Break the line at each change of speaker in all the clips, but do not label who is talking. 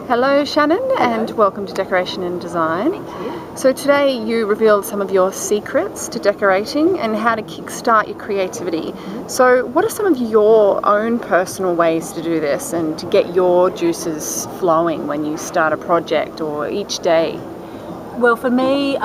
Hello Shannon, and welcome to Decoration and Design.
Thank you.
So today you revealed some of your secrets to decorating and how to kickstart your creativity. So what are some of your own personal ways to do this and to get your juices flowing when you start a project or each day?
Well, for me,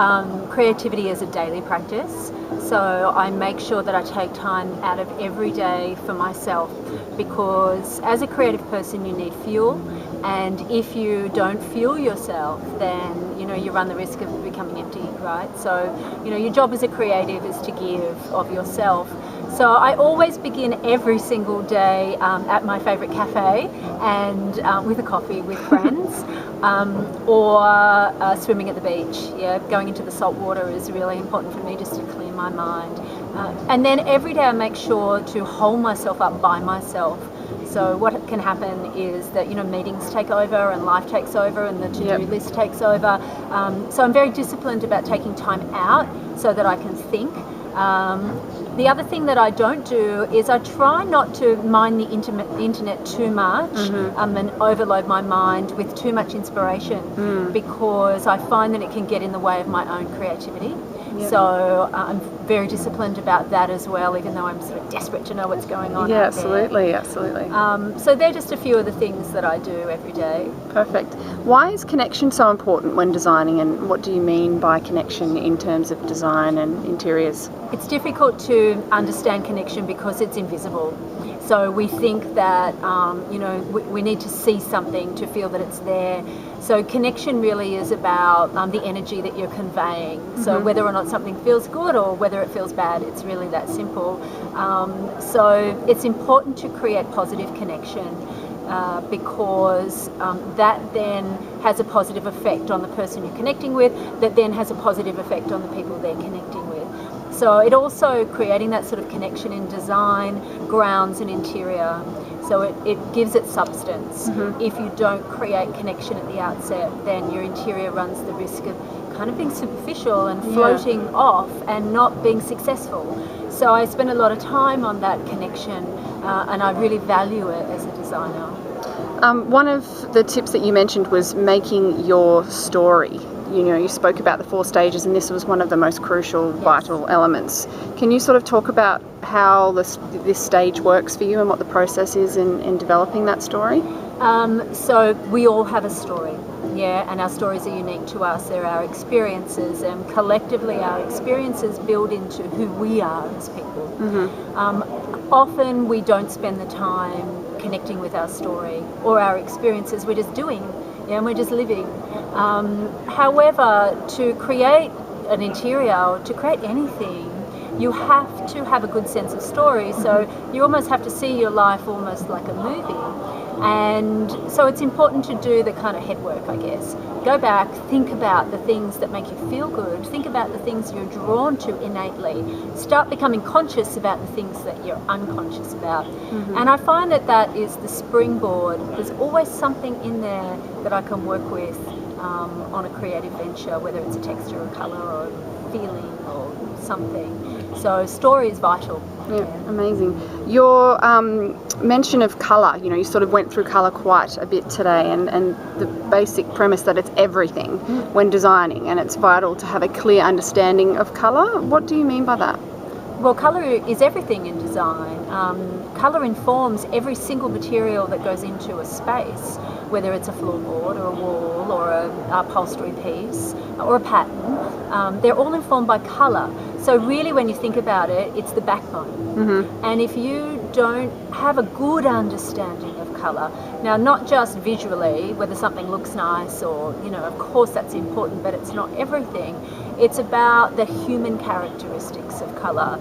creativity is a daily practice. So I make sure that I take time out of every day for myself, because as a creative person you need fuel, and if you don't fuel yourself, then you run the risk of becoming empty, right? So your job as a creative is to give of yourself. So I always begin every single day at my favourite cafe and with a coffee with friends, or swimming at the beach. Yeah, going into the salt water is really important for me, just to clear my mind. And then every day I make sure to hold myself up by myself. So what can happen is that meetings take over and life takes over and the to-do list takes over. So I'm very disciplined about taking time out so that I can think. The other thing that I don't do is I try not to mine the internet too much and overload my mind with too much inspiration, because I find that it can get in the way of my own creativity. So I'm very disciplined about that as well, even though I'm sort of desperate to know what's going on.
Yeah, absolutely, absolutely.
So they're just a few of the things that I do every day.
Perfect. Why is connection so important when designing, and what do you mean by connection in terms of design and interiors?
It's difficult to understand connection because it's invisible. So we think that we need to see something to feel that it's there. So connection really is about the energy that you're conveying. So whether or not something feels good or whether it feels bad, it's really that simple. So it's important to create positive connection, because that then has a positive effect on the person you're connecting with, that then has a positive effect on the people they're connecting with. So it also, creating that sort of connection in design, grounds an interior. So it gives it substance. If you don't create connection at the outset, then your interior runs the risk of kind of being superficial and floating off and not being successful. So I spend a lot of time on that connection, and I really value it as a designer.
One of the tips that you mentioned was making your story. You spoke about the 4 stages, and this was one of the most crucial, vital elements. Can you sort of talk about how this stage works for you and what the process is in developing that story?
So we all have a story, and our stories are unique to us. They're our experiences, and collectively our experiences build into who we are as people. Often we don't spend the time connecting with our story or our experiences. We're just doing, and we're just living. However, to create an interior or to create anything, you have to have a good sense of story. So you almost have to see your life almost like a movie. And so it's important to do the kind of head work, I guess. Go back, think about the things that make you feel good, think about the things you're drawn to innately, start becoming conscious about the things that you're unconscious about. And I find that that is the springboard. There's always something in there that I can work with on a creative venture, whether it's a texture or colour or feeling or something. So story is vital.
Yeah, amazing. Your mention of colour, you sort of went through colour quite a bit today, and the basic premise that it's everything when designing, and it's vital to have a clear understanding of colour. What do you mean by that?
Well, colour is everything in design. Colour informs every single material that goes into a space, whether it's a floorboard or a wall or a upholstery piece or a pattern. They're all informed by colour. So really, when you think about it, it's the backbone. And if you don't have a good understanding of colour, now not just visually, whether something looks nice or, of course that's important, but it's not everything. It's about the human characteristics of colour.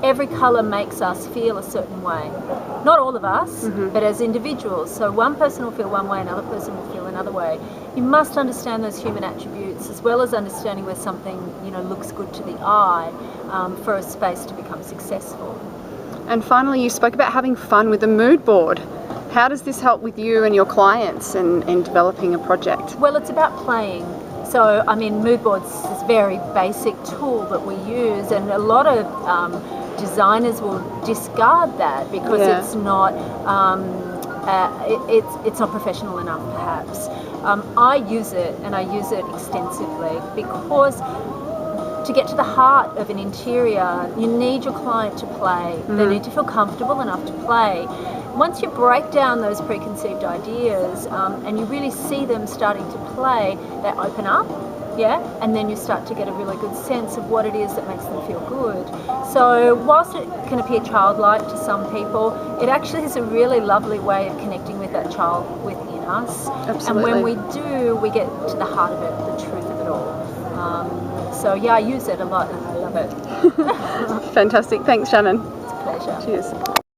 Every colour makes us feel a certain way. Not all of us, but as individuals. So one person will feel one way, another person will feel another way. You must understand those human attributes, as well as understanding where something looks good to the eye, for a space to become successful.
And finally, you spoke about having fun with the mood board. How does this help with you and your clients in developing a project?
Well, it's about playing. So, mood boards is a very basic tool that we use, and a lot of designers will discard that because it's not it's not professional enough, perhaps. I use it, and I use it extensively, because to get to the heart of an interior, you need your client to play. They need to feel comfortable enough to play. Once you break down those preconceived ideas and you really see them starting to play, they open up, and then you start to get a really good sense of what it is that makes them feel good. So whilst it can appear childlike to some people, it actually is a really lovely way of connecting with that child within us.
Absolutely.
And when we do, we get to the heart of it, the truth of it all. So yeah, I use it a lot and I love it.
Fantastic. Thanks, Shannon.
It's a pleasure.
Cheers.